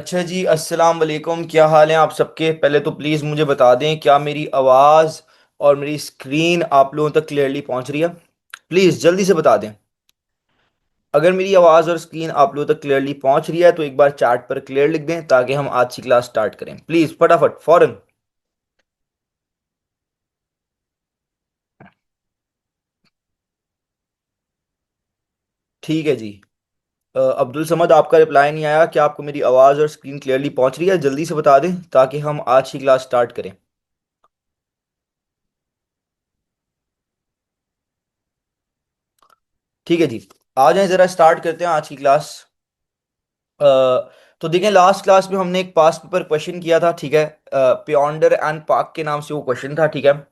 अच्छा जी, अस्सलाम वालेकुम। क्या हाल है आप सबके? पहले तो प्लीज़ मुझे बता दें, क्या मेरी आवाज़ और मेरी स्क्रीन आप लोगों तक क्लियरली पहुंच रही है? प्लीज़ जल्दी से बता दें। अगर मेरी आवाज़ और स्क्रीन आप लोगों तक क्लियरली पहुंच रही है तो एक बार चैट पर क्लियर लिख दें ताकि हम आज की क्लास स्टार्ट करें। प्लीज़ फटाफट फौरन। ठीक है जी। अब्दुल समद, आपका रिप्लाई नहीं आया। क्या आपको मेरी आवाज़ और स्क्रीन क्लियरली पहुंच रही है? जल्दी से बता दें ताकि हम आज की क्लास स्टार्ट करें। ठीक है जी। आ जाएं, ज़रा स्टार्ट करते हैं आज की क्लास। अ, तो देखें, लास्ट क्लास में हमने एक पास्ट पेपर क्वेश्चन किया था, ठीक है। प्योंडर एंड पार्क के नाम से वो क्वेश्चन था, ठीक है।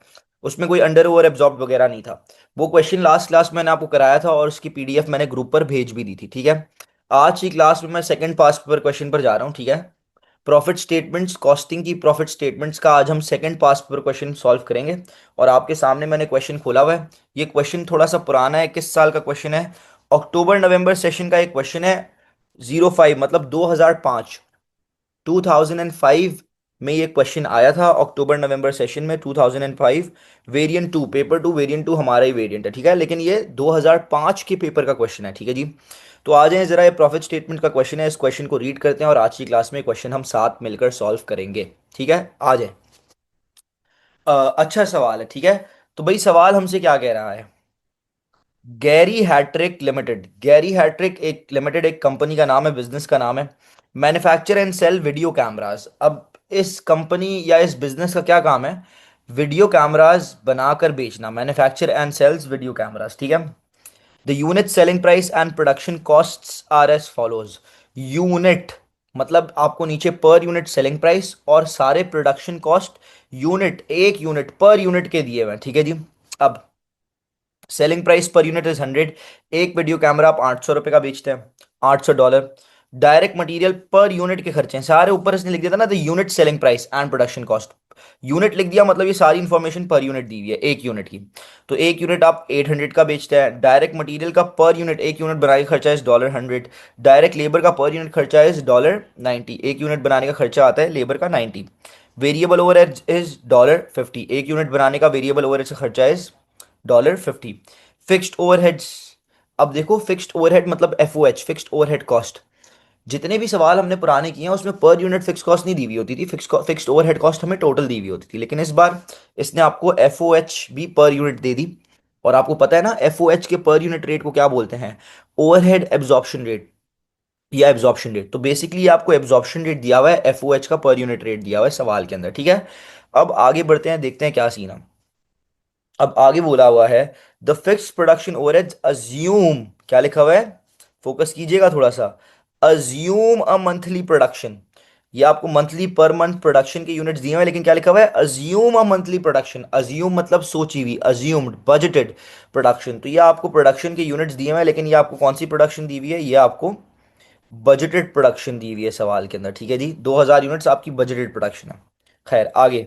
उसमें कोई अंडर ओवर एब्जॉर्ब वगैरह नहीं था। वो क्वेश्चन लास्ट क्लास मैंने आपको कराया था और उसकी पीडीएफ मैंने ग्रुप पर भेज भी दी थी, ठीक है। आज की क्लास में मैं सेकंड पास्ट पेपर क्वेश्चन पर जा रहा हूँ, ठीक है। प्रॉफिट स्टेटमेंट्स, कॉस्टिंग की प्रॉफिट स्टेटमेंट्स का आज हम second past paper question solve करेंगे। और आपके सामने मैंने क्वेश्चन खोला हुआ है। ये क्वेश्चन थोड़ा सा पुराना है, किस साल का क्वेश्चन है? अक्टूबर नवंबर सेशन का एक क्वेश्चन है। 05 मतलब 2005, 2005 में ये क्वेश्चन आया था, अक्टूबर नवंबर सेशन में 2005। Variant two, paper two variant two हमारा ही वेरिएंट है, ठीक है, लेकिन ये 2005 के पेपर का क्वेश्चन है, ठीक है जी। तो आ जाएं जरा, ये प्रॉफिट स्टेटमेंट का क्वेश्चन है, इस क्वेश्चन को रीड करते हैं और आज की क्लास में क्वेश्चन हम साथ मिलकर सॉल्व करेंगे। ठीक है, आ जाए। अच्छा सवाल है, ठीक है। तो भाई सवाल हमसे क्या कह रहा है? Gary Hattrick Limited, Gary Hattrick एक लिमिटेड एक कंपनी का नाम है, बिजनेस का नाम है। Manufacture and sale video cameras. अब इस कंपनी या इस बिजनेस का क्या काम है? वीडियो कैमरास बनाकर बेचना, manufacture and sales video cameras, ठीक है। The unit selling price and production costs are as follows. Unit मतलब आपको नीचे पर यूनिट सेलिंग प्राइस और सारे प्रोडक्शन कॉस्ट यूनिट, एक यूनिट पर यूनिट के दिए हुए हैं, ठीक है जी। अब selling price per unit is 100। एक वीडियो कैमरा आप 800 रुपये का बेचते हैं, $800। डायरेक्ट मटेरियल पर यूनिट के खर्चे हैं सारे, ऊपर इसने लिख दिया था ना, the unit selling price and production cost. Unit लिख दिया मतलब ये सारी इंफॉर्मेशन पर यूनिट दी हुई है, एक यूनिट की। तो एक यूनिट आप 800 का बेचते हैं। डायरेक्ट मटेरियल का पर यूनिट, एक यूनिट बनाने का खर्चा इज $100। डायरेक्ट लेबर का पर यूनिट खर्चा इज $90, एक यूनिट बनाने का खर्चा आता है लेबर का 90। वेरिएबल ओवरहेड इज $50, एक यूनिट बनाने का वेरिएबल ओवरहेड का खर्चा इज $50। फिक्स्ड ओवरहेड्स, अब देखो फिक्स्ड ओवरहेड मतलब एफओएच, फिक्स्ड ओवरहेड कॉस्ट। जितने भी सवाल हमने पुराने किए हैं उसमें पर यूनिट फिक्स कॉस्ट नहीं दी हुई होती थी, फिक्स्ड ओवरहेड कॉस्ट हमें टोटल दी हुई होती थी, लेकिन इस बार इसने आपको एफओएच भी पर यूनिट दे दी। और आपको पता है ना एफओएच के पर यूनिट रेट को क्या बोलते हैं? ओवरहेड एब्जॉर्प्शन रेट या एब्जॉर्प्शन रेट। तो बेसिकली आपको एब्जॉर्प्शन रेट दिया हुआ है, एफओएच का पर यूनिट रेट दिया हुआ है सवाल के अंदर, ठीक है। अब आगे बढ़ते हैं, देखते हैं क्या सीन है। अब आगे बोला हुआ है, the fixed production overheads assume, क्या लिखा हुआ है? फोकस कीजिएगा थोड़ा सा। अज्यूम अ मंथली प्रोडक्शन, ये आपको मंथली पर मंथ प्रोडक्शन के यूनिट्स दिए हुए हैं, लेकिन क्या लिखा हुआ है? Assume a monthly production. Assume मतलब सोची हुई, अज्यूम्ड, बजटेड प्रोडक्शन। तो ये आपको प्रोडक्शन के यूनिट्स दिए हुए हैं, लेकिन ये आपको कौन सी प्रोडक्शन दी हुई है? ये आपको बजटेड प्रोडक्शन दी हुई है सवाल के अंदर, ठीक है जी। 2000 यूनिट्स आपकी बजटेड प्रोडक्शन है। खैर आगे,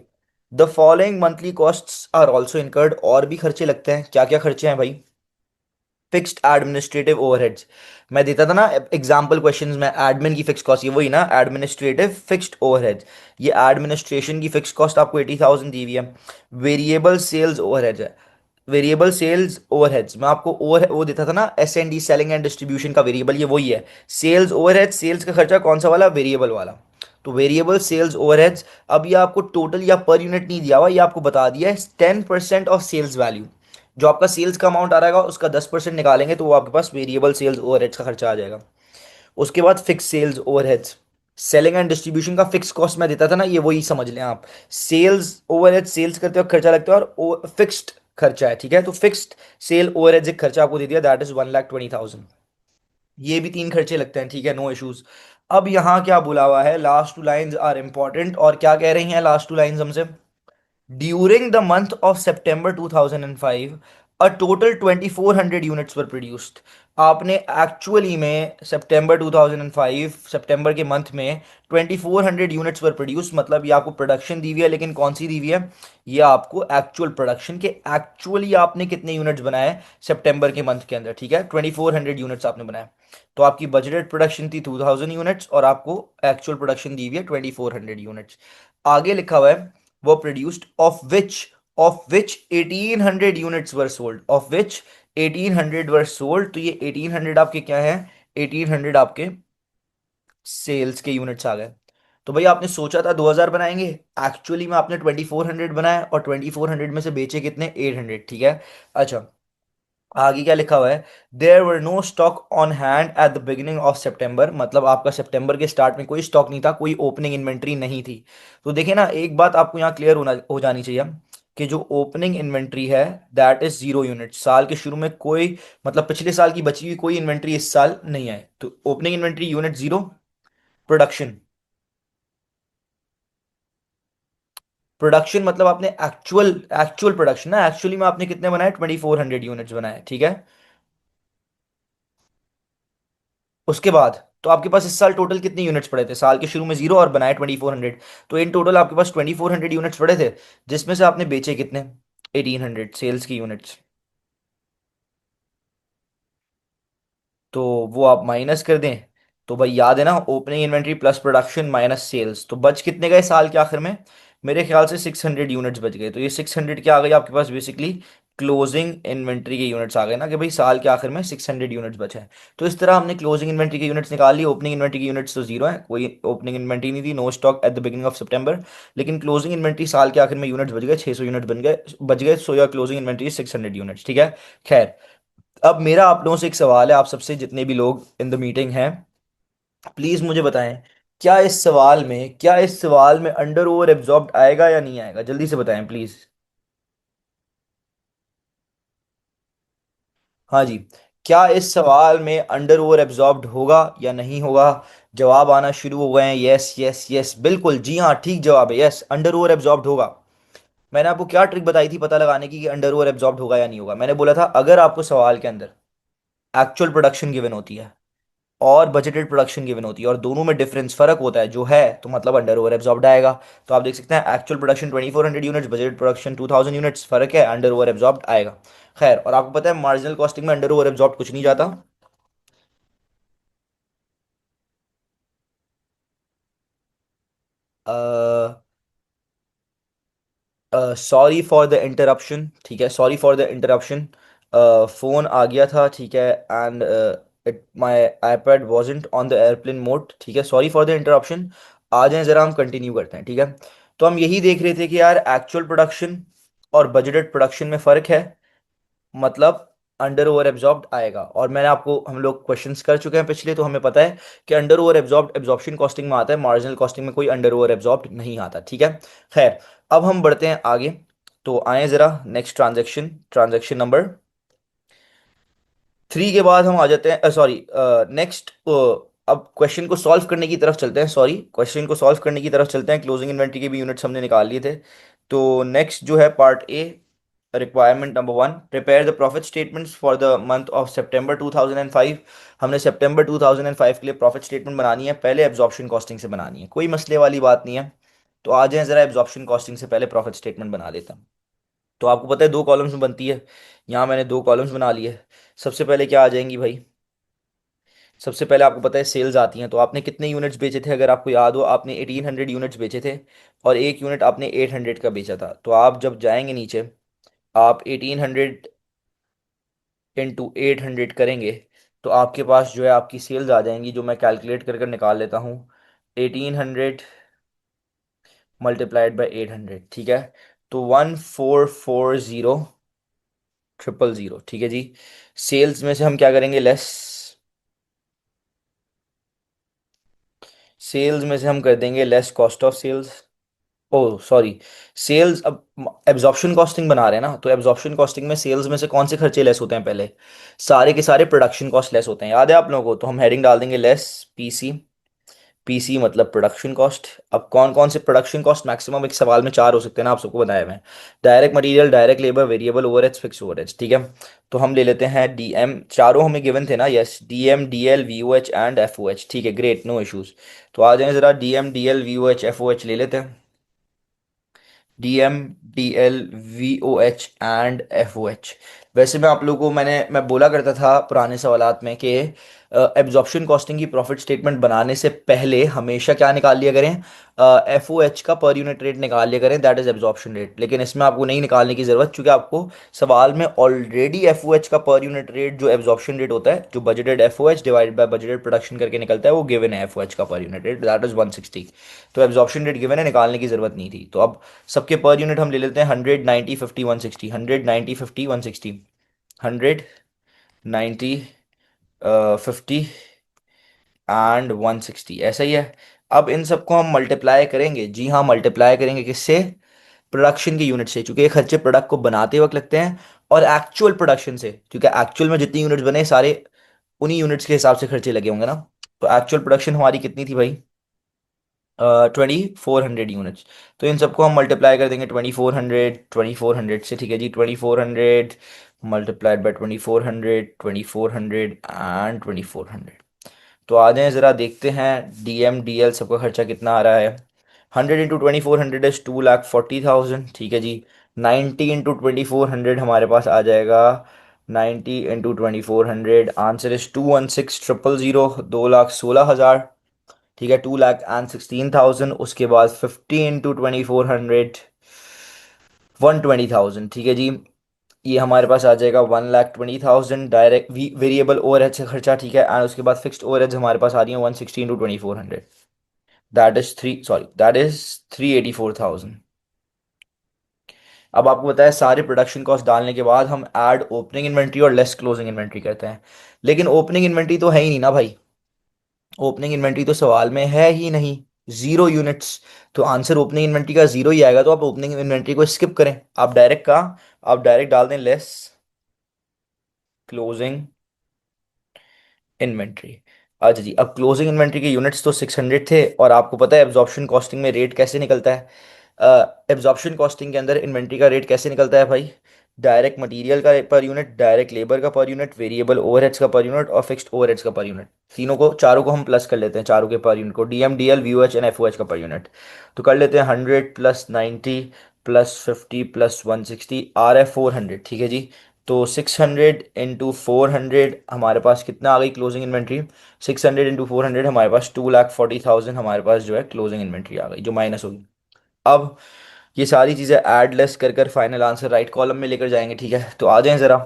the following monthly costs are also incurred, और भी खर्चे लगते हैं। क्या क्या खर्चे हैं भाई? फिक्स्ड एडमिनिस्ट्रेटिव ओवरहेड्स, मैं देता था ना एग्जांपल क्वेश्चंस में, एडमिन की फिक्स कॉस्ट, ये वही ना, एडमिनिस्ट्रेटिव फिक्स्ड ओवरहेड्स। ये एडमिनिस्ट्रेशन की फिक्स कॉस्ट आपको 80,000 दी हुई है। वेरिएबल सेल्स ओवरहेड्स है, वेरिएबल सेल्स ओवरहेड्स में आपको ओवर वो देता था ना, S and D, selling and distribution का वेरिएबल, ये वही है। सेल्स ओवरहेड, सेल्स का खर्चा कौन सा वाला? वेरिएबल वाला। तो वेरिएबल सेल्स ओवरहेड्स। अब ये आपको टोटल या पर यूनिट नहीं दिया हुआ, ये आपको बता दिया है 10% ऑफ सेल्स वैल्यू। जो आपका सेल्स का अमाउंट आ रहेगा उसका 10% निकालेंगे तो वो आपके पास वेरिएबल सेल्स ओवरहेड्स का खर्चा आ जाएगा। उसके बाद fix sales overheads, selling and distribution का फिक्स कॉस्ट मैं देता था ना, ये वही समझ लें आप। सेल्स ओवरहेड, सेल्स करते वक्त खर्चा लगता है, और फिक्स्ड खर्चा है, ठीक है। तो फिक्स्ड सेल ओवरहेड एक खर्चा आपको दे दिया, दैट इज 1,20,000। ये भी तीन खर्चे लगते हैं, ठीक है, नो इश्यूज। अब यहाँ क्या बोला हुआ है? Last two lines are important, और क्या कह रही हैं लास्ट टू लाइंस हमसे? During the month of September 2005, a total 2400 units were produced. आपने एक्चुअली में सितंबर 2005 सितंबर के मंथ में 2400 यूनिट्स वर प्रोड्यूस, मतलब ये आपको प्रोडक्शन दी हुई है, लेकिन कौन सी दी हुई है? ये आपको एक्चुअल प्रोडक्शन के एक्चुअली आपने कितने यूनिट्स बनाए सितंबर के मंथ के अंदर, ठीक है, 2400 यूनिट्स आपने बनाए। तो आपकी बजटेड प्रोडक्शन थी 2000 यूनिट्स और आपको एक्चुअल प्रोडक्शन दी हुई है 2400 यूनिट्स। आगे लिखा हुआ है वो produced of which 1800 units were sold, of which 1800 were sold. तो ये 1800 आपके क्या है? 1800 आपके सेल्स के यूनिट्स आ गए। तो भाई आपने सोचा था 2000 बनाएंगे, एक्चुअली में आपने 2400 बनाया और 2400 में से बेचे कितने? 800, ठीक है। अच्छा, आगे क्या लिखा हुआ है? There were no stock on hand at the beginning of सितंबर, मतलब आपका सितंबर के स्टार्ट में कोई स्टॉक नहीं था, कोई ओपनिंग इन्वेंट्री नहीं थी। तो देखिए ना, एक बात आपको यहाँ क्लियर होना हो जानी चाहिए कि जो ओपनिंग इन्वेंट्री है दैट इज 0 यूनिट। साल के शुरू में कोई, मतलब पिछले साल की बची हुई कोई इन्वेंट्री इस साल नहीं है, तो opening inventory unit zero. Production, production मतलब आपने एक्चुअल एक्चुअल प्रोडक्शन ना, एक्चुअली में आपने कितने बनाए? 2400 यूनिट्स बनाए, ठीक है। उसके बाद तो आपके पास इस साल टोटल कितने यूनिट्स पड़े थे? साल के शुरू में जीरो और बनाए 2400। तो इन टोटल आपके पास 2400 यूनिट्स पड़े थे, जिसमें से आपने बेचे कितने? 1800 सेल्स की यूनिट्स। तो वो आप माइनस कर दें, तो भाई याद है ना, opening inventory plus production minus sales, तो बच कितने गए साल के आखिर में? मेरे ख्याल से 600 यूनिट्स बच गए। तो ये 600 क्या आ गई आपके पास? बेसिकली क्लोजिंग इन्वेंट्री के यूनिट्स आ गए ना, कि भाई साल के आखिर में 600 यूनिट्स बचे हैं। तो इस तरह हमने क्लोजिंग इन्वेंट्री के यूनिट्स निकाल लिए। ओपनिंग इन्वेंट्री के यूनिट्स तो जीरो है, कोई ओपनिंग इन्वेंट्री नहीं थी, no stock at the beginning of सितंबर। लेकिन क्लोजिंग इन्वेंट्री साल के आखिर में यूनिट्स बच गए, 600 यूनिट बन गए बच गए। सो या क्लोजिंग इन्वेंट्री 600 यूनिट्स, ठीक है। खैर, अब मेरा आप लोगों से एक सवाल है, आप सबसे जितने भी लोग इन द मीटिंग हैं, प्लीज मुझे बताएं, क्या इस सवाल में अंडर ओवर एब्जॉर्ब्ड आएगा या नहीं आएगा? जल्दी से बताएं प्लीज। हाँ जी, क्या इस सवाल में अंडर ओवर एब्जॉर्ब्ड होगा या नहीं होगा? जवाब आना शुरू हो गए हैं, यस यस यस, बिल्कुल, जी हाँ, ठीक जवाब है, यस, अंडर ओवर एब्जॉर्ब्ड होगा। मैंने आपको क्या ट्रिक बताई थी पता लगाने की कि अंडर ओवर एब्जॉर्ब्ड होगा या नहीं होगा? मैंने बोला था अगर आपको सवाल के अंदर एक्चुअल प्रोडक्शन गिवन होती है और बजटेड प्रोडक्शन गिवन होती है और दोनों में डिफरेंस फर्क होता है जो है, तो मतलब अंडर ओवर एब्जॉर्ब्ड आएगा। तो आप देख सकते हैं actual production 2400 units, budgeted production 2000 units, फर्क है, अंडर ओवर एब्जॉर्ब्ड आएगा। खैर, और आपको पता है मार्जिनल कॉस्टिंग में अंडर ओवर एब्जॉर्ब्ड कुछ नहीं जाता। सॉरी फॉर द इंटरप्शन, ठीक है, sorry for the interruption. Phone आ गया था, ठीक है, and it my iPad wasn't on the airplane mode, ठीक है, सॉरी फॉर द इंटरप्शन। आ जाएं जरा, हम कंटिन्यू करते हैं, ठीक है। तो हम यही देख रहे थे कि यार एक्चुअल प्रोडक्शन और बजटेड प्रोडक्शन में फ़र्क है, मतलब अंडर ओवर एब्जॉर्ब्ड आएगा। और मैंने आपको, हम लोग क्वेश्चंस कर चुके हैं पिछले, तो हमें पता है कि under over absorbed absorption costing में आता है, मार्जिनल कॉस्टिंग में कोई अंडर ओवर एब्जॉर्ब्ड नहीं आता, ठीक है। खैर, अब हम बढ़ते हैं आगे। तो आए जरा नेक्स्ट ट्रांजैक्शन, ट्रांजैक्शन नंबर 3 के बाद हम आ जाते हैं, सॉरी, नेक्स्ट, अब क्वेश्चन को सॉल्व करने की तरफ चलते हैं, सॉरी, क्वेश्चन को सॉल्व करने की तरफ चलते हैं। क्लोजिंग इन्वेंट्री के भी यूनिट्स हमने निकाल लिए थे। तो नेक्स्ट जो है part A, requirement number 1, prepare the profit statements for the month of सितंबर 2005। हमने सितंबर 2005 के लिए प्रॉफिट स्टेटमेंट बनानी है, पहले एब्जॉर्प्शन कॉस्टिंग से बनानी है, कोई मसले वाली बात नहीं है। तो आ जाए जरा, एब्जॉर्प्शन कॉस्टिंग से पहले प्रॉफिट स्टेटमेंट बना लेता हूँ। तो आपको पता है 2 कॉलम्स में बनती है, यहाँ मैंने 2 कॉलम्स बना लिए। सबसे पहले क्या आ जाएंगी भाई? सबसे पहले आपको पता है सेल्स आती हैं, तो आपने कितने यूनिट्स बेचे थे? अगर आपको याद हो, आपने 1800 यूनिट्स बेचे थे और एक यूनिट आपने 800 का बेचा था। तो आप जब जाएंगे नीचे, आप 1800 इंटू 800 करेंगे, तो आपके पास जो है आपकी सेल्स आ जाएंगी, जो मैं कैलकुलेट कर कर निकाल लेता हूँ। 1800 मल्टीप्लाइड बाई 800, ठीक है। तो 1440000, ठीक है जी। सेल्स में से हम क्या करेंगे? लेस, सेल्स में से हम कर देंगे less cost of sales. Oh sorry, sales, अब एब्जॉर्प्शन कॉस्टिंग बना रहे हैं ना, तो एब्जॉर्प्शन कॉस्टिंग में सेल्स में से कौन से खर्चे लेस होते हैं? पहले सारे के सारे प्रोडक्शन कॉस्ट लेस होते हैं, याद है आप लोगों को? तो हम हेडिंग डाल देंगे लेस पीसी, पीसी मतलब प्रोडक्शन कॉस्ट। अब कौन कौन से प्रोडक्शन कॉस्ट मैक्सिमम एक सवाल में चार हो सकते हैं ना, आप सबको बताया मैं। Direct material, direct labour, variable overheads, fix overheads, ठीक है। तो हम ले लेते हैं डीएम, चारों हमें गिवन थे ना, yes, DM, DL, VOH and FOH, ठीक है, ग्रेट, नो इश्यूज। तो आ जाए जरा, डीएम, डीएल, वीओएच, एफओएच ले लेते हैं। DM, DL, VOH and FOH. वैसे मैं आप लोगों को मैं बोला करता था पुराने सवालात में कि एब्जॉर्प्शन कॉस्टिंग की प्रॉफिट स्टेटमेंट बनाने से पहले हमेशा क्या निकाल लिया करें, एफओएच का पर यूनिट रेट निकाल लिया करें, दैट इज एब्जॉर्प्शन रेट। लेकिन इसमें आपको नहीं निकालने की जरूरत, क्योंकि आपको सवाल में ऑलरेडी एफओएच का पर यूनिट रेट जो एब्जॉर्प्शन रेट होता है, जो budgeted FOH divided by budgeted production करके निकलता है, वो गिवन है एफओएच का पर यूनिट रेट, दैट इज 160। तो एब्जॉर्प्शन रेट गिवन है, निकालने की जरूरत नहीं थी। तो अब सबके पर यूनिट हम ले लेते हैं, 100, 90, 50, 160, 100, 90, 50, 160, 100, 90, 50 एंड 160, ऐसा ही है। अब इन सबको हम मल्टीप्लाई करेंगे, जी हाँ, मल्टीप्लाई करेंगे किससे, प्रोडक्शन की यूनिट से, क्योंकि ये खर्चे प्रोडक्ट को बनाते वक्त लगते हैं, और एक्चुअल प्रोडक्शन से, क्योंकि एक्चुअल में जितनी यूनिट्स बने सारे उन्हीं यूनिट्स के हिसाब से खर्चे लगे होंगे ना। तो एक्चुअल प्रोडक्शन हमारी कितनी थी भाई, 2400 यूनिट्स। तो इन सबको हम मल्टीप्लाई कर देंगे 2400 से, ठीक है जी, 2400 मल्टीप्लाइड बाई 2400 एंड 2400। तो आ जाएं ज़रा देखते हैं, डीएम डीएल सबका खर्चा कितना आ रहा है। 100 इंटू 2400 इज 2,40,000, ठीक है जी। 90 इंटू 2400 हमारे पास आ जाएगा, 90 इंटू 2400, आंसर इज 216,000, 2,16,000, ठीक है, 2,16,000। उसके बाद 50 इंटू 2400, 120,000, ठीक है जी। ये हमारे पास आ जाएगा 1,20,000 डायरेक्ट वेरिएबल ओवरहेड से खर्चा, ठीक है। एंड उसके बाद फिक्स्ड ओवरहेड्स हमारे पास आ रही है 160 into 2400, that is three, sorry, that is 384,000। अब आपको बताया सारे प्रोडक्शन कॉस्ट डालने के बाद हम ऐड ओपनिंग इन्वेंट्री और लेस क्लोजिंग इन्वेंट्री करते हैं। लेकिन ओपनिंग इन्वेंट्री तो है ही नहीं ना भाई, ओपनिंग इन्वेंट्री तो सवाल में है ही नहीं, 0 यूनिट्स। तो आंसर ओपनिंग इन्वेंट्री का 0 ही आएगा। तो आप ओपनिंग इन्वेंट्री को स्किप करें, आप डायरेक्ट का, आप डायरेक्ट डाल दें लेस क्लोजिंग इन्वेंट्री। अच्छा जी, अब क्लोजिंग इन्वेंट्री के यूनिट्स तो 600 थे, और आपको पता है एब्जॉर्प्शन कॉस्टिंग में रेट कैसे निकलता है। एब्जॉर्प्शन कॉस्टिंग के अंदर इन्वेंट्री का रेट कैसे निकलता है भाई, डायरेक्ट मटेरियल का पर यूनिट, डायरेक्ट लेबर का पर यूनिट, वेरिएबल ओवरहेड्स का पर यूनिट और फिक्स्ड ओवरहेड्स का पर यूनिट। तीनों को, चारों को हम प्लस कर लेते हैं, चारों के पर यूनिट को, DM DL VOH and FOH का पर यूनिट। तो कर लेते हैं 100 + 90 + 50 + 160, आर एफ 400, ठीक है जी। तो 600 इंटू 400 हमारे पास कितना आ गई क्लोजिंग इन्वेंट्री, 600 इंटू 400 हमारे पास 2,40,000 हमारे पास जो है क्लोजिंग इन्वेंट्री आ गई, जो माइनस होगी। अब ये सारी चीज़ें ऐड लेस कर फाइनल आंसर राइट कॉलम में लेकर जाएंगे, ठीक है। तो आ जाएं ज़रा,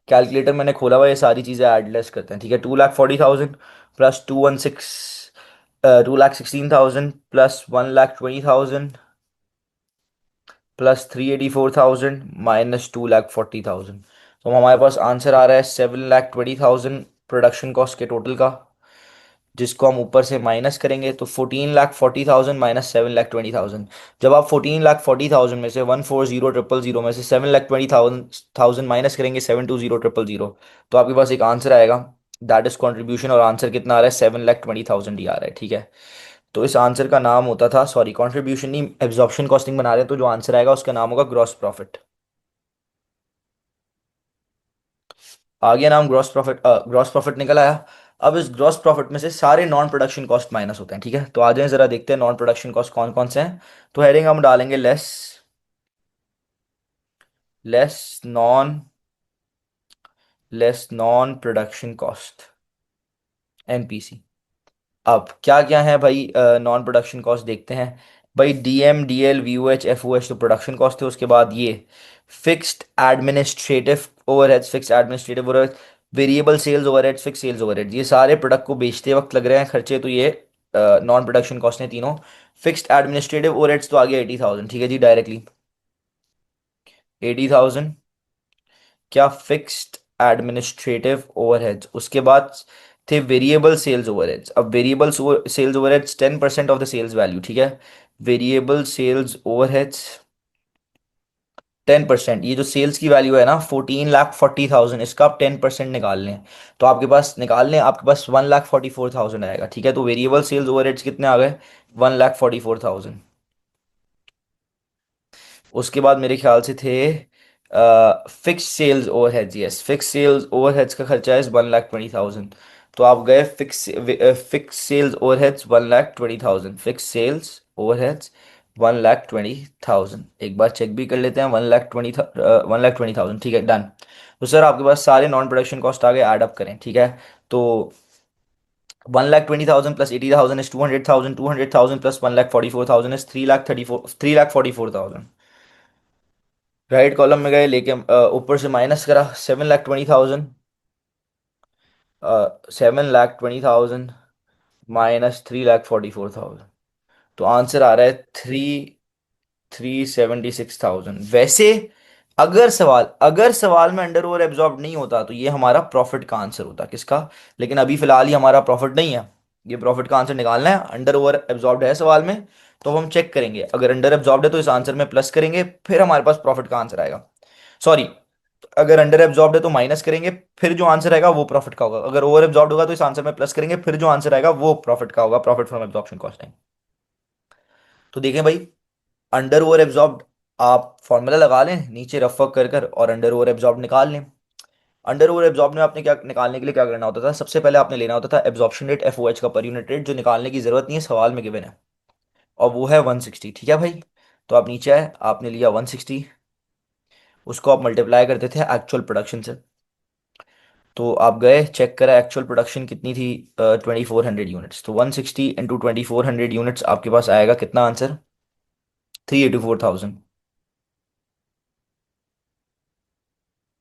कैलकुलेटर मैंने खोला हुआ, ये सारी चीज़ें ऐड लेस करते हैं, ठीक है। 2,40,000 प्लस 2,16,000 प्लस 1,20,000 प्लस 384,000 माइनस 2,40,000। तो हमारे पास आंसर आ रहा है 7,20,000 प्रोडक्शन कॉस्ट के टोटल का, जिसको हम ऊपर से माइनस करेंगे तो 14,40,000 माइनस 7,20,000। जब आप 14,40,000 में से 140,000 में से 7,20,000 माइनस करेंगे 720,000, तो आपके पास एक आंसर आएगा, दैट इज कॉन्ट्रीब्यूशन। और आंसर कितना आ रहा है, 7,20,000 ही आ रहा है, ठीक है। तो इस आंसर का नाम होता था, सॉरी, कॉन्ट्रीब्यूशन नहीं, एब्जॉर्प्शन कॉस्टिंग बना रहे हैं, तो जो आंसर आएगा उसका नाम होगा ग्रॉस प्रॉफिट। आ गया नाम ग्रॉस प्रॉफिट, ग्रॉस प्रॉफिट निकल आया। अब इस ग्रॉस प्रॉफिट में से सारे नॉन प्रोडक्शन कॉस्ट माइनस होते हैं, ठीक है। तो आ जाएं जरा देखते हैं नॉन प्रोडक्शन कॉस्ट कौन कौन से हैं। तो हेडिंग हम डालेंगे less, less non, less non production cost, NPC. अब क्या क्या है भाई, नॉन प्रोडक्शन कॉस्ट देखते हैं। भाई डीएम डीएल वीओएच एफओएच तो प्रोडक्शन कॉस्ट थे। उसके बाद ये fixed administrative overheads, fixed administrative overheads, variable sales overheads, fix sales overheads, ये सारे प्रोडक्ट को बेचते वक्त लग रहे हैं खर्चे, तो ये नॉन प्रोडक्शन कॉस्ट हैं तीनों। फिक्स्ड एडमिनिस्ट्रेटिव ओवरहेड्स तो आ गया 80,000, ठीक है जी, डायरेक्टली 80,000। क्या फिक्स्ड एडमिनिस्ट्रेटिव ओवरहेड्स, उसके बाद थे वेरिएबल सेल्स ओवरहेड्स। अब variable sales overheads 10% of the sales value, ठीक है। वेरिएबल सेल्स ओवरहेड्स 10%, ये जो सेल्स की वैल्यू है ना 14,40,000, इसका आप 10% निकाल लें। तो आपके पास निकाल लें, आपके पास 1,44,000 आएगा। ठीक है, तो वेरिएबल सेल्स ओवरहेड्स कितने आ गए? 1,44,000। उसके बाद मेरे ख्याल से थे fix sales overheads. Yes, fix sales overheads का खर्चा है 1,20,000। तो आप गए fix sales overheads 1,20,000, fix sales overheads 1,20,000। एक बार चेक भी कर लेते हैं, 1,20,000। ठीक है, डन। तो सर आपके पास सारे नॉन प्रोडक्शन कॉस्ट आ गए, ऐड अप करें। ठीक है, तो 1,20,000 plus 80,000 is 200,000, 200,000 plus 1,44,000 is 3,34,000। Right column में गए, लेके ऊपर से माइनस करा 7,20,000, 7,20,000 माइनस 3,44,000। तो आंसर आ रहा है 376,000। वैसे अगर सवाल में अंडर ओवर एब्जॉर्ब नहीं होता तो ये हमारा प्रॉफिट का आंसर होता, किसका? लेकिन अभी फिलहाल ही हमारा प्रॉफिट नहीं है, ये प्रॉफिट का आंसर निकालना है। अंडर ओवर एब्जॉर्ब है सवाल में, तो हम चेक करेंगे, अगर अंडर एब्जॉर्ब है तो इस आंसर में प्लस करेंगे, फिर हमारे पास प्रॉफिट का आंसर आएगा। सॉरी, अगर अंडर एब्जॉर्ब है तो माइनस करेंगे, फिर जो आंसर आएगा वो प्रॉफिट का होगा। अगर ओवर एब्जॉर्ब होगा तो इस आंसर में प्लस करेंगे, फिर जो आंसर आएगा वो प्रॉफिट का होगा, प्रॉफिट फ्रॉम एब्जॉर्प्शन कॉस्टिंग। तो देखें भाई, अंडर ओवर एब्जॉर्ब आप फॉर्मूला लगा लें नीचे रफ वर्क कर कर और अंडर ओवर एब्जॉर्ब निकाल लें। अंडर ओवर एब्जॉर्ब में आपने क्या निकालने के लिए क्या करना होता था? सबसे पहले आपने लेना होता था एब्जॉर्प्शन रेट, एफओएच का पर यूनिट रेट, जो निकालने की जरूरत नहीं है, सवाल में गिवन है, और वो है 160। ठीक है भाई, तो आप नीचे आए, आपने लिया 160, उसको आप मल्टीप्लाई करते थे एक्चुअल प्रोडक्शन से। तो आप गए चेक करा एक्चुअल प्रोडक्शन कितनी थी, 2,400 यूनिट्स। तो 160 इंटू 2,400 यूनिट्स, आपके पास आएगा कितना आंसर? 384,000।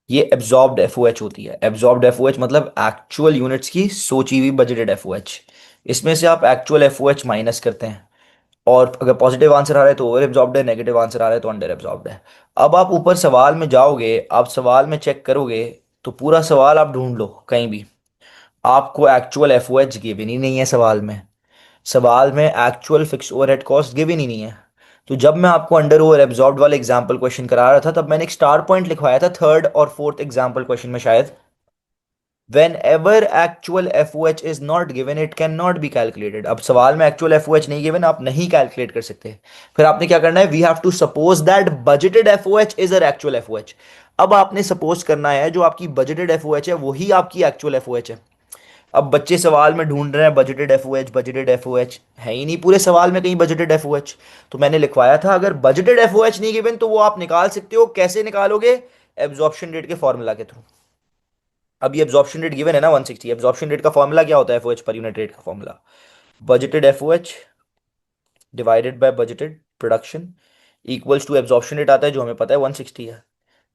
ये एब्जॉर्ब्ड एफओएच होती है। एब्जॉर्ब्ड एफओएच मतलब एक्चुअल यूनिट्स की सोची हुई बजटेड एफओएच। इसमें से आप एक्चुअल एफओएच माइनस करते हैं, और अगर पॉजिटिव आंसर आ रहा है तो ओवर एब्जॉर्ब्ड है, नेगेटिव आंसर आ रहा है तो अंडर एब्जॉर्ब्ड है। अब आप ऊपर सवाल में जाओगे, आप सवाल में चेक करोगे, तो पूरा सवाल आप ढूंढ लो कहीं भी, आपको एक्चुअल एफओएच गिवन ही नहीं है सवाल में। सवाल में actual fix overhead cost given ही नहीं है। तो जब मैं आपको अंडर ओवर एब्जॉर्ब्ड वाले एग्जांपल क्वेश्चन करा रहा था, तब मैंने एक स्टार पॉइंट लिखवाया था थर्ड और फोर्थ एग्जांपल क्वेश्चन में शायद, whenever actual FOH is not given it cannot be calculated। अब सवाल में एक्चुअल FOH नहीं गिवन, आप नहीं कैलकुलेट कर सकते। फिर आपने क्या करना है, we have to suppose that budgeted FOH is uh actual FOH। अब आपने सपोज करना है जो आपकी बजटेड FOH है वही आपकी एक्चुअल FOH है। अब बच्चे सवाल में ढूंढ रहे हैं बजटेड FOH, बजटेड FOH है ही नहीं पूरे सवाल में कहीं बजटेड FOH। तो मैंने लिखवाया था अगर बजटेड FOH नहीं गिवन तो वो आप निकाल सकते हो। कैसे निकालोगे? एब्जॉर्प्शन रेट के फॉर्मूला के थ्रू। अब ये एब्जॉर्प्शन रेट गिवन है ना 160, एब्जॉर्प्शन रेट का फॉर्मूला क्या होता है एफओएच पर यूनिट रेट का formula? Budgeted FOH divided by budgeted production equals to absorption rate आता है जो हमें पता है 160 है।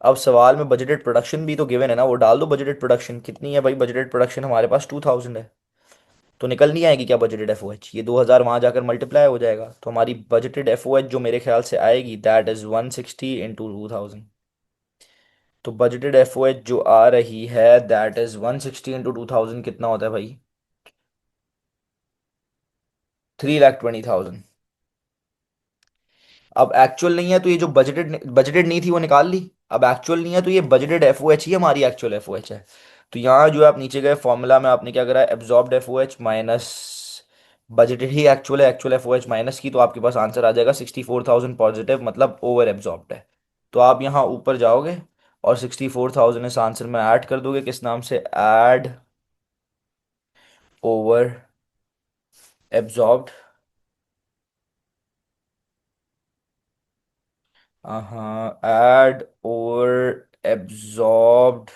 अब सवाल में बजटेड प्रोडक्शन भी तो गिवन है ना, वो डाल दो। बजटेड प्रोडक्शन कितनी है भाई? बजटेड प्रोडक्शन हमारे पास 2,000 है, तो निकल नहीं आएगी क्या बजटेड एफओएच? ये 2,000 वहां जाकर मल्टीप्लाई हो जाएगा, तो हमारी बजटेड एफओएच जो मेरे ख्याल से आएगी दैट इज 160 इंटू 2,000। तो बजटेड एफओएच जो आ रही है दैट इज 160 इंटू 2,000, कितना होता है भाई? 3,20,000। अब एक्चुअल नहीं है तो ये जो बजटेड बजटेड नहीं थी वो निकाल ली। अब एक्चुअल नहीं है तो ये बजटेड एफओएच ही हमारी एक्चुअल एफओएच है। तो यहाँ जो है आप नीचे गए फॉर्मूला में आपने क्या करा, एब्जॉर्ब्ड एफओएच माइनस बजटेड ही एक्चुअल एफओएच माइनस की, तो आपके पास आंसर आ जाएगा 64,000 पॉजिटिव, मतलब ओवर एब्जॉर्ब्ड है। तो आप यहाँ ऊपर जाओगे और 64,000 इस आंसर में ऐड कर दोगे, किस नाम से? Add over absorbed. हाँ, ऐड ओवर एब्जॉर्ब्ड।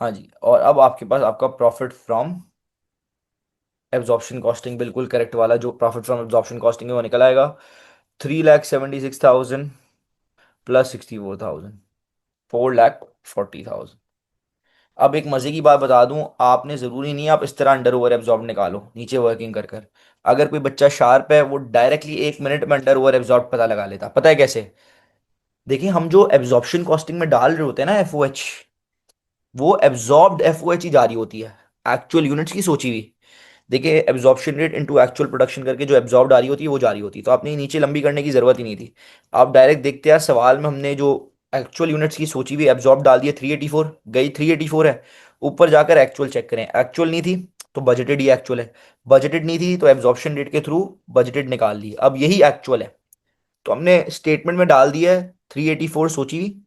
हाँ जी, और अब आपके पास आपका प्रॉफिट फ्रॉम एब्जॉर्प्शन कॉस्टिंग, बिल्कुल करेक्ट वाला जो प्रॉफिट फ्रॉम एब्जॉर्प्शन कॉस्टिंग है वो निकल आएगा 3,76,000 प्लस 64,000, 4,40,000। अब एक मजे की बात बता दूं, आपने जरूरी नहीं है आप इस तरह अंडर ओवर एब्जॉर्ब निकालो नीचे वर्किंग कर कर। अगर कोई बच्चा शार्प है वो डायरेक्टली 1 मिनट में अंडर ओवर एब्जॉर्ब पता लगा लेता। पता है कैसे? देखिए, हम जो एब्जॉर्प्शन कॉस्टिंग में डाल रहे होते हैं ना एफओएच, वो एब्जॉर्ब्ड एफओएच ही जारी होती है, एक्चुअल यूनिट्स की सोची हुई। देखिए absorption rate into actual production करके जो एब्जॉर्ब आ रही होती है वो जा रही होती है, तो आपने नीचे लंबी करने की जरूरत ही नहीं थी। आप डायरेक्ट देखते हैं सवाल में हमने जो एक्चुअल यूनिट्स की सोची हुई एब्जॉर्ब डाल दिए 384, गई 384 है। ऊपर जाकर एक्चुअल चेक करें, एक्चुअल नहीं थी तो बजटेड ही एक्चुअल है, बजटेड नहीं थी तो एब्जॉर्प्शन रेट के थ्रू बजटेड निकाल ली, अब यही एक्चुअल है। तो हमने स्टेटमेंट में डाल दिया है 384 सोची हुई,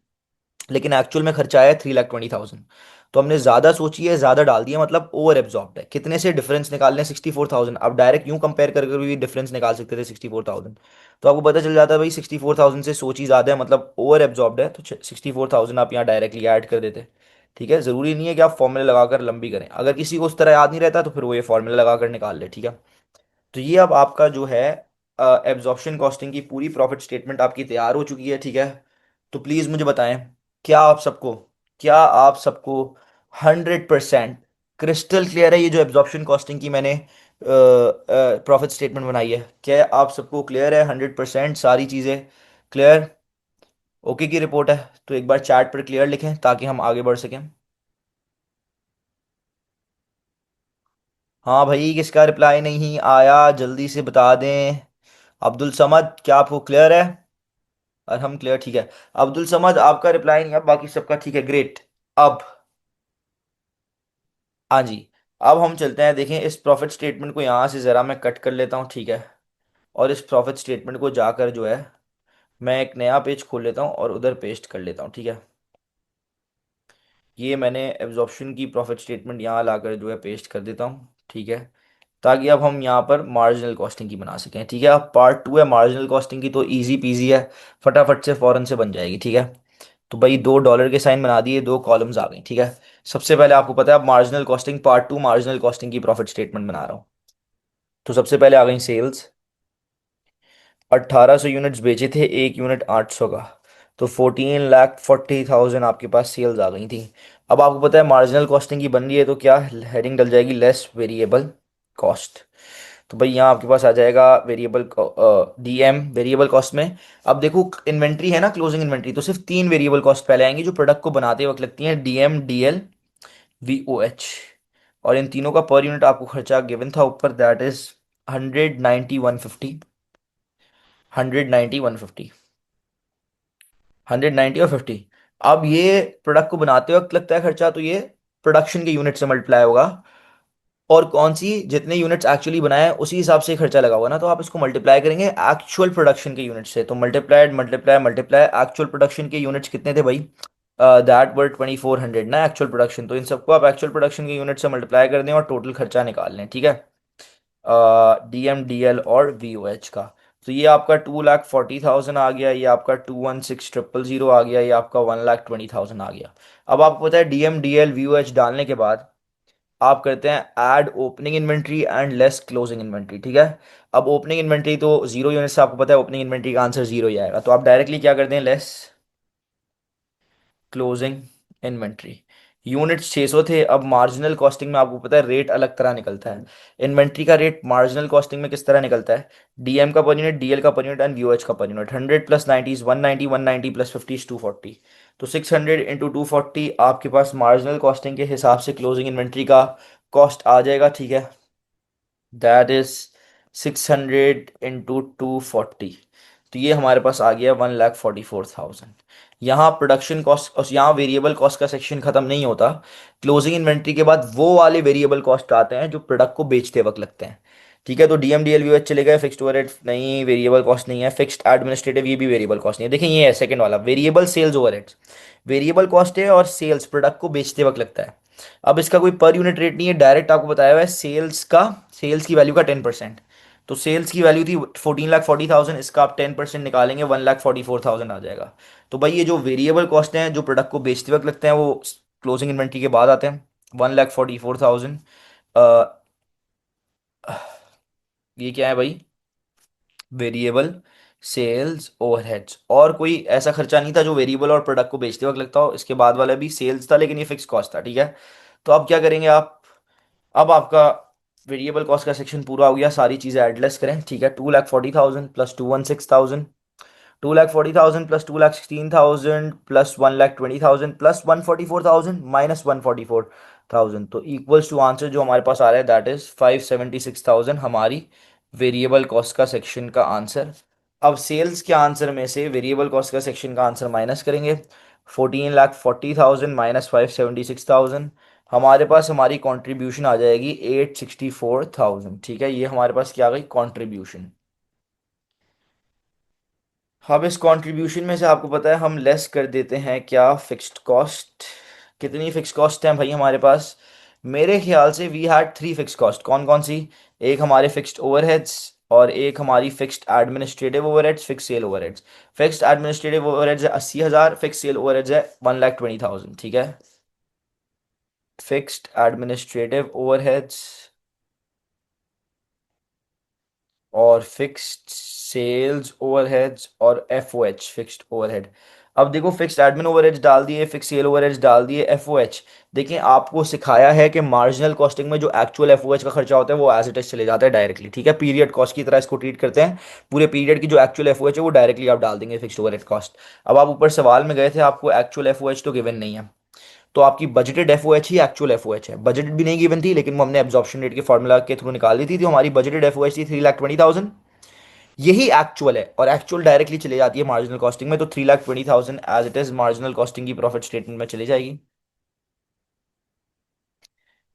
लेकिन एक्चुअल में खर्चा आया 3,20,000। तो हमने ज्यादा सोची है, ज्यादा डाल दिया, मतलब ओवर एब्जॉर्ब्ड है। कितने से डिफरेंस निकालने 64,000, आप डायरेक्ट यूं कंपेयर करके भी डिफरेंस निकाल सकते थे 64,000। तो आपको पता चल जाता है भाई 64,000 से सोची ज्यादा है, मतलब ओवर एब्जॉर्ब्ड है, तो 64,000 आप यहाँ डायरेक्टली ऐड कर देते। ठीक है, जरूरी नहीं है कि आप फॉर्मूला लगाकर लंबी करें, अगर किसी को उस तरह याद नहीं रहता तो फिर वो ये फॉर्मूला लगाकर निकाल ले। ठीक है, तो ये अब आपका जो है एब्जॉर्प्शन कॉस्टिंग की पूरी प्रॉफिट स्टेटमेंट आपकी तैयार हो चुकी है। ठीक है, तो प्लीज़ मुझे बताएं, क्या आप सबको क्या आप सबको 100% क्रिस्टल क्लियर है ये जो एब्जॉर्प्शन कॉस्टिंग की मैंने प्रॉफिट स्टेटमेंट बनाई है? क्या आप सबको क्लियर है 100% सारी चीज़ें क्लियर? ओके की रिपोर्ट है? तो एक बार चैट पर क्लियर लिखें ताकि हम आगे बढ़ सकें। हाँ भाई, किसका रिप्लाई नहीं आया जल्दी से बता दें। अब्दुल समद, क्या आपको क्लियर है? और हम क्लियर, ठीक है। अब्दुल समद आपका रिप्लाई नहीं है, बाकी सबका ठीक है, ग्रेट। अब हाँ जी, अब हम चलते हैं, देखें इस प्रॉफिट स्टेटमेंट को यहाँ से ज़रा मैं कट कर लेता हूँ। ठीक है, और इस प्रॉफिट स्टेटमेंट को जाकर जो है मैं एक नया पेज खोल लेता हूँ और उधर पेस्ट कर लेता हूँ। ठीक है, ये मैंने एब्जॉर्प्शन की प्रॉफिट स्टेटमेंट यहाँ लाकर जो है पेस्ट कर देता हूँ। ठीक है, ताकि अब हम यहाँ पर मार्जिनल कॉस्टिंग की बना सकें। ठीक है, अब पार्ट टू है मार्जिनल कॉस्टिंग की, तो इजी पीजी है, फटाफट से फौरन से बन जाएगी। ठीक है, तो भाई दो डॉलर के साइन बना दिए, दो कॉलम्स आ गई। ठीक है, सबसे पहले आपको पता है अब marginal costing part two, marginal costing की प्रॉफिट स्टेटमेंट बना रहा हूँ। तो सबसे पहले आ गई सेल्स, 1800 यूनिट्स बेचे थे, एक यूनिट 800 का, तो 14,40,000 आपके पास सेल्स आ गई थी। अब आपको पता है मार्जिनल कॉस्टिंग की बन रही है, तो क्या हेडिंग डल जाएगी, लेस वेरिएबल कॉस्ट। तो भाई यहाँ आपके पास आ जाएगा वेरिएबल डीएम वेरिएबल कॉस्ट में। अब देखो इन्वेंट्री है ना, क्लोजिंग इन्वेंट्री, तो सिर्फ तीन वेरिएबल कॉस्ट पहले आएंगी जो प्रोडक्ट को बनाते वक्त लगती हैं, डीएम, डीएल, वीओएच। और इन तीनों का पर यूनिट आपको खर्चा गिवन था ऊपर, दैट इज 190, 150, 190, 150, 190 और 50। अब ये प्रोडक्ट को बनाते वक्त लगता है खर्चा, तो ये प्रोडक्शन के यूनिट से मल्टीप्लाई होगा, और कौन सी जितने यूनिट्स एक्चुअली बनाए हैं उसी हिसाब से खर्चा लगा हुआ ना, तो आप इसको मल्टीप्लाई करेंगे एक्चुअल प्रोडक्शन के यूनिट से, तो multiplied multiply multiply, actual production के यूनिट्स कितने थे भाई, दैट वर 2400 ना एक्चुअल प्रोडक्शन, तो इन सबको आप एक्चुअल प्रोडक्शन के यूनिट से मल्टीप्लाई कर दें और टोटल खर्चा निकाल लें। ठीक है, डीएम, डीएल और वीओएच का। तो ये आपका 2,40,000 आ गया, ये आपका 216,000 आ गया, ये आपका 1,20,000 आ गया। अब आपको पता है डीएम, डीएल, वीओएच डालने के बाद आप करते हैं add opening inventory and less closing inventory. ठीक है, अब ओपनिंग इन्वेंट्री तो जीरो यूनिट से आपको पता है ओपनिंग इन्वेंट्री का आंसर जीरो ही आएगा, तो आप डायरेक्टली क्या करते हैं, लेस क्लोजिंग इन्वेंट्री। यूनिट्स 600 थे, अब मार्जिनल कॉस्टिंग में आपको पता है रेट अलग तरह निकलता है। इन्वेंट्री का रेट मार्जिनल कॉस्टिंग में किस तरह निकलता है, डीएम का पर यूनिट, डीएल का पर यूनिट एंड वीओएच का पर यूनिट। 100 प्लस 90 190, 190 प्लस 50 240, तो 600 इंटू 240 आपके पास मार्जिनल कॉस्टिंग के हिसाब से क्लोजिंग इन्वेंट्री का कॉस्ट आ जाएगा। ठीक है, दैट इज 600 इंटू 240, तो ये हमारे पास आ गया 1,44,000। यहाँ प्रोडक्शन कॉस्ट और यहाँ वेरिएबल कॉस्ट का सेक्शन खत्म नहीं होता, क्लोजिंग इन्वेंट्री के बाद वो वाले वेरिएबल कॉस्ट आते हैं जो प्रोडक्ट को बेचते वक्त लगते हैं। ठीक है, तो डीएम, डीएल, वीओएच चले गए, फिक्स्ड ओवरहेड नहीं, वेरिएबल कॉस्ट नहीं है, फिक्स्ड एडमिनिस्ट्रेटिव ये भी वेरिएबल कॉस्ट नहीं है। देखिए ये है सेकंड वाला variable sales overheads, variable cost है और सेल्स प्रोडक्ट को बेचते वक्त लगता है। अब इसका कोई पर यूनिट रेट नहीं है, डायरेक्ट आपको बताया हुआ है सेल्स का, सेल्स की वैल्यू का 10%। तो सेल्स की वैल्यू थी 14,40,000, इसका आप 10% निकालेंगे 1,44,000 आ जाएगा। तो भाई ये जो वेरिएबल कॉस्ट हैं जो प्रोडक्ट को बेचते वक्त लगते हैं वो क्लोजिंग इन्वेंट्री के बाद आते हैं, 1,44,000। ये क्या है भाई, वेरिएबल सेल्स ओवरहेड्स, और कोई ऐसा खर्चा नहीं था जो वेरिएबल और प्रोडक्ट को बेचते वक्त लगता हो, इसके बाद वाला भी सेल्स था लेकिन ये फिक्स कॉस्ट था। ठीक है, तो अब क्या करेंगे आप, अब आपका वेरिएबल कॉस्ट का सेक्शन पूरा हो गया, सारी चीज़ें एडलेस करें। ठीक है, 2,40,000 plus 216,000, 2,40,000 plus 2,16,000 plus 1,20,000 plus 144,000 minus 144,000 thousand, तो इक्वल्स टू आंसर जो हमारे पास आ रहा है दैट इज 576,000 हमारी वेरिएबल कॉस्ट का सेक्शन का आंसर। अब सेल्स के आंसर में से वेरिएबल कॉस्ट का सेक्शन का आंसर माइनस करेंगे। 14,40,000 माइनस 576,000, हमारे पास हमारी कंट्रीब्यूशन आ जाएगी 864,000। ठीक है, ये हमारे पास क्या आ गई कंट्रीब्यूशन। अब इस कंट्रीब्यूशन में से आपको पता है हम लेस कर देते हैं क्या फिक्स्ड कॉस्ट। कितनी फिक्स कॉस्ट है भाई हमारे पास? मेरे ख्याल से we had three fix cost. कौन कौन सी? एक हमारे फिक्स्ड ओवरहेड्स, और एक हमारी fixed administrative overheads, fix sale overheads. Fixed administrative overheads है 80,000, फिक्स सेल ओवरहेड्स है 1,20,000। ठीक है, फिक्स्ड एडमिनिस्ट्रेटिव ओवरहेड्स और फिक्स्ड सेल्स ओवरहेड्स और F O H fixed overhead. अब देखो, फिक्स्ड एडमिन ओवरहेड्स डाल दिए, फिक्स सेल ओवरहेड्स डाल दिए, एफ ओ एच। देखिए, आपको सिखाया है कि मार्जिनल कॉस्टिंग में जो एक्चुअल एफ ओ एच का खर्चा होता है वो एज इट इज चले जाता है डायरेक्टली। ठीक है, पीरियड कॉस्ट की तरह इसको ट्रीट करते हैं। पूरे पीरियड की जो एक्चुअल एफ ओ एच है वो डायरेक्टली आप डाल देंगे फिक्स्ड ओवरहेड कॉस्ट। अब आप ऊपर सवाल में गए थे, आपको एक्चुअल एफ ओ एच तो गिवन नहीं है, तो आपकी बजटेड एफ ओ एच ही एक्चुअल एफ ओ एच है। बजटेड भी नहीं गिवन थी, लेकिन वो हमने एब्जॉर्प्शन रेट के फॉर्मूला के थ्रू निकाल दी थी, तो हमारी बजटेड एफ ओ एच थी 3,20,000। यही एक्चुअल है, और एक्चुअल डायरेक्टली चले जाती है मार्जिनल कॉस्टिंग में, तो 3,20,000 as it is marginal costing की प्रॉफिट स्टेटमेंट में चली जाएगी।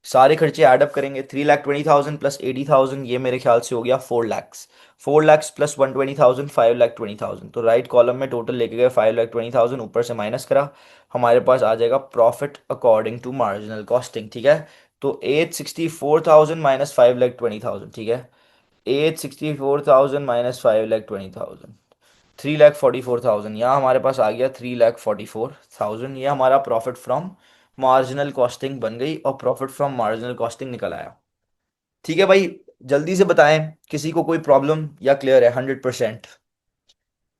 सारे खर्चे ऐडअप करेंगे, 3,20,000 प्लस 80,000, ये मेरे ख्याल से हो गया 4 लैक्स। 4 लैक्स प्लस 120,000, 5,20,000। तो राइट कॉलम में टोटल लेके गए 5,20,000, ऊपर से माइनस करा, हमारे पास आ जाएगा profit according to marginal costing. ठीक है, तो 864,000 माइनस 5,20,000। ठीक है, 864,000 माइनस 5,20,000, 3,44,000। यहाँ हमारे पास आ गया 3,44,000। ये हमारा प्रॉफिट फ्रॉम मार्जिनल कॉस्टिंग बन गई, और प्रॉफिट फ्रॉम मार्जिनल कॉस्टिंग निकल आया। ठीक है भाई, जल्दी से बताएं, किसी को कोई प्रॉब्लम या क्लियर है 100%?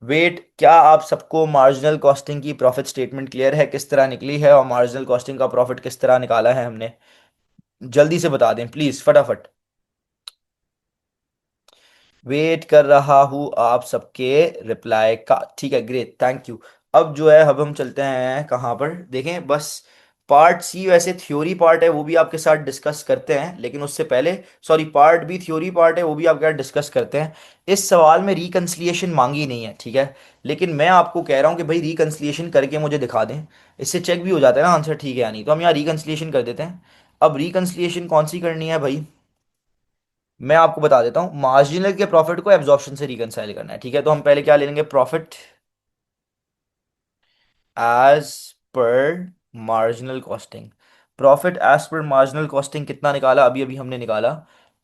वेट, क्या आप सबको मार्जिनल कॉस्टिंग की प्रॉफिट स्टेटमेंट क्लियर है किस तरह निकली है, और मार्जिनल कॉस्टिंग का प्रॉफिट किस तरह निकाला है हमने? जल्दी से बता दें प्लीज, फटाफट। वेट कर रहा हूँ आप सबके रिप्लाई का। ठीक है, ग्रेट, थैंक यू। अब जो है, अब हम चलते हैं कहाँ पर, देखें बस। पार्ट सी वैसे थ्योरी पार्ट है, वो भी आपके साथ डिस्कस करते हैं, लेकिन उससे पहले, sorry, part B theory part है, वो भी आपके साथ डिस्कस करते हैं। इस सवाल में रिकंसिलिएशन मांगी नहीं है, ठीक है, लेकिन मैं आपको कह रहा हूँ कि भाई रिकंसिलिएशन करके मुझे दिखा दें, इससे चेक भी हो जाता है ना आंसर ठीक है या नहीं। तो हम यहाँ रिकंसिलिएशन कर देते हैं। अब रिकंसिलिएशन कौन सी करनी है भाई? मैं आपको बता देता हूं, मार्जिनल के प्रॉफिट को एब्जॉर्प्शन से रिकंसाइल करना है। ठीक है, तो हम पहले क्या ले लेंगे, profit as per marginal costing. Profit as per marginal costing कितना निकाला? अभी अभी हमने निकाला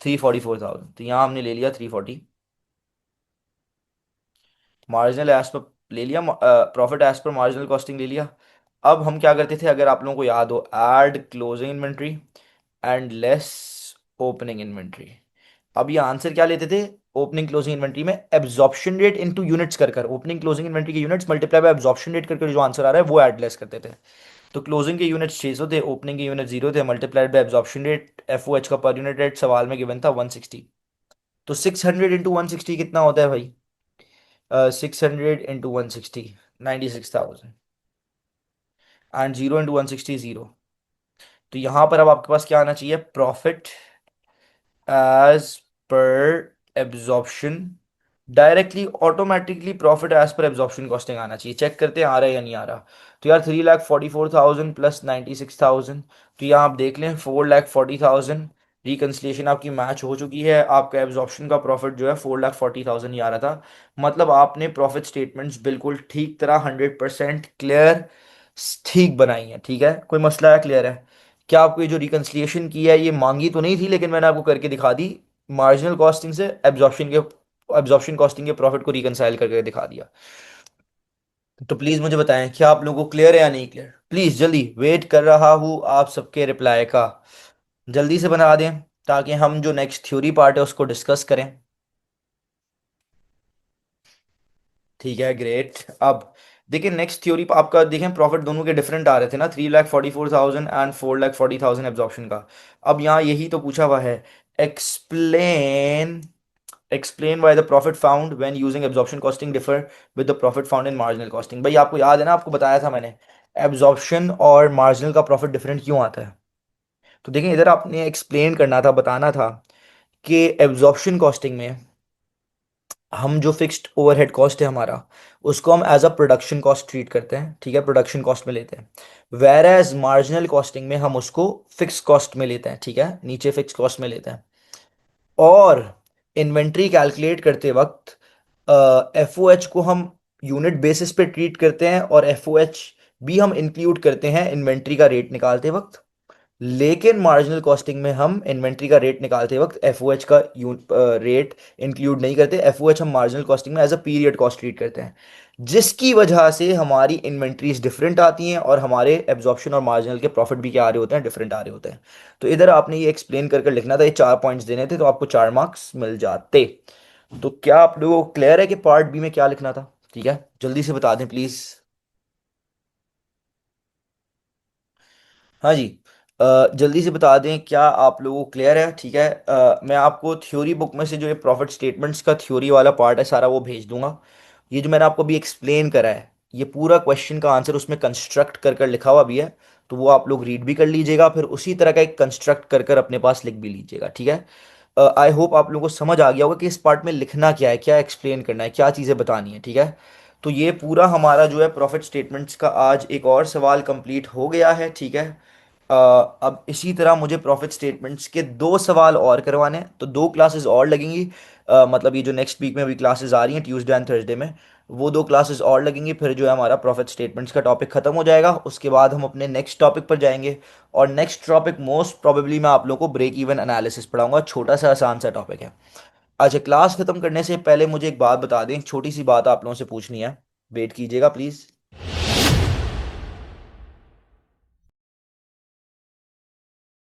344,000, तो यहाँ हमने ले लिया 340। मार्जिनल एज पर ले लिया, profit as per marginal costing ले लिया। अब हम क्या करते थे, अगर आप लोगों को याद हो, add closing inventory and less opening inventory. अब ये आंसर क्या लेते थे? ओपनिंग क्लोजिंग इन्वेंट्री में एब्जॉर्प्शन रेट इनटू यूनिट्स कर कर, ओपनिंग क्लोजिंग इन्वेंट्री के units multiply by absorption rate करके जो आंसर आ रहा है वो ऐड लेस करते थे। तो क्लोजिंग के यूनिट्स 600 थे, ओपनिंग के यूनिट 0 थे, multiplied by absorption rate, FOH का पर यूनिट रेट सवाल में गिवन था 160। तो 600 इंटू 160 कितना होता है भाई? 600 इंटू 160, 96,000, एंड 0 इंटू 160 0। तो यहाँ पर अब आपके पास क्या आना चाहिए, profit as per absorption, directly automatically profit as per absorption costing आना चाहिए। चेक करते हैं आ रहा है या नहीं आ रहा। तो यार 3,44,000 प्लस 96,000, तो यहाँ आप देख लें 4,40,000। रिकन्सिलिएशन आपकी मैच हो चुकी है, आपका एब्जॉर्प्शन का प्रॉफिट जो है 4,40,000 ही आ रहा था। मतलब आपने प्रॉफिट स्टेटमेंट्स बिल्कुल ठीक तरह 100% क्लियर ठीक बनाई है। ठीक है, कोई मसला है, क्लियर है? क्या आपको ये जो रिकन्सिलिएशन की है ये मांगी तो नहीं थी, लेकिन मैंने आपको करके दिखा दी। मार्जिनल कॉस्टिंग से एब्जॉर्प्शन कॉस्टिंग के प्रॉफिट को रिकनसाइल करके दिखा दिया। तो प्लीज मुझे बताएं, क्या आप लोगों को क्लियर है या नहीं क्लियर? प्लीज जल्दी, वेट कर रहा हूं आप सबके रिप्लाई का। जल्दी से बना दें, ताकि हम जो नेक्स्ट थ्योरी पार्ट है उसको डिस्कस करें। ठीक है, ग्रेट। अब देखिए, नेक्स्ट थ्योरी आपका देखें, प्रॉफिट दोनों के डिफरेंट आ रहे थे ना, 3,44,000 एंड 4,40,000 एब्जॉर्प्शन का। अब यहाँ यही तो पूछा हुआ है, explain explain why the profit found when using absorption costing differ with the profit found in marginal costing। भाई आपको याद है ना, आपको बताया था मैंने, एब्जॉर्प्शन और मार्जिनल का प्रॉफिट डिफरेंट क्यों आता है? तो देखें, इधर आपने एक्सप्लेन करना था, बताना था कि एब्जॉर्प्शन कॉस्टिंग में हम जो फिक्स्ड ओवरहेड कॉस्ट है हमारा, उसको हम as a production cost treat करते हैं, ठीक है, प्रोडक्शन कॉस्ट में लेते हैं। वेर एज मार्जिनल कॉस्टिंग में हम उसको फिक्स कॉस्ट में लेते हैं, ठीक है, नीचे फिक्स कॉस्ट में लेते हैं। और इन्वेंट्री कैलकुलेट करते वक्त एफ ओ एच को हम यूनिट बेसिस पे ट्रीट करते हैं, और एफ ओ एच भी हम इंक्लूड करते हैं इन्वेंट्री का रेट निकालते वक्त। लेकिन मार्जिनल कॉस्टिंग में हम इन्वेंट्री का रेट निकालते वक्त एफओएच का रेट इंक्लूड नहीं करते। एफओएच हम मार्जिनल कॉस्टिंग में as a period cost treat करते हैं, जिसकी वजह से हमारी इन्वेंट्रीज डिफरेंट आती हैं और हमारे एब्जॉर्प्शन और मार्जिनल के प्रॉफिट भी क्या आ रहे होते हैं, डिफरेंट आ रहे होते हैं। तो इधर आपने ये एक्सप्लेन कर कर लिखना था, ये 4 पॉइंट्स देने थे, तो आपको 4 मार्क्स मिल जाते। तो क्या आप लोगों को क्लियर है कि पार्ट बी में क्या लिखना था? ठीक है, जल्दी से बता दें प्लीज। हाँ जी। जल्दी से बता दें, क्या आप लोगों को क्लियर है? ठीक है, मैं आपको थ्योरी बुक में से जो ये प्रॉफिट स्टेटमेंट्स का थ्योरी वाला पार्ट है सारा वो भेज दूंगा। ये जो मैंने आपको अभी एक्सप्लेन करा है, ये पूरा क्वेश्चन का आंसर उसमें कंस्ट्रक्ट कर कर लिखा हुआ भी है। तो वो आप लोग रीड भी कर लीजिएगा, फिर उसी तरह का एक कंस्ट्रक्ट कर कर अपने पास लिख भी लीजिएगा, ठीक है। आई होप आप लोगों को समझ आ गया होगा कि इस पार्ट में लिखना क्या है, क्या एक्सप्लेन करना है, क्या चीज़ें बतानी है, ठीक है। तो ये पूरा हमारा जो है प्रॉफिट स्टेटमेंट्स का आज एक और सवाल कंप्लीट हो गया है, ठीक है। अब इसी तरह मुझे प्रॉफिट स्टेटमेंट्स के 2 सवाल और करवाने हैं, तो 2 क्लासेस और लगेंगी। मतलब ये जो नेक्स्ट वीक में अभी क्लासेस आ रही हैं ट्यूसडे एंड थर्सडे में, वो 2 क्लासेस और लगेंगी, फिर जो है हमारा प्रॉफिट स्टेटमेंट्स का टॉपिक खत्म हो जाएगा। उसके बाद हम अपने नेक्स्ट टॉपिक पर जाएंगे। और नेक्स्ट टॉपिक मोस्ट प्रोबेबली मैं आप लोगों को ब्रेक इवन एनालिसिस पढ़ाऊंगा, छोटा सा आसान सा टॉपिक है। अच्छा, क्लास खत्म करने से पहले मुझे एक बात बता दें, एक छोटी सी बात आप लोगों से पूछनी है। वेट कीजिएगा प्लीज़।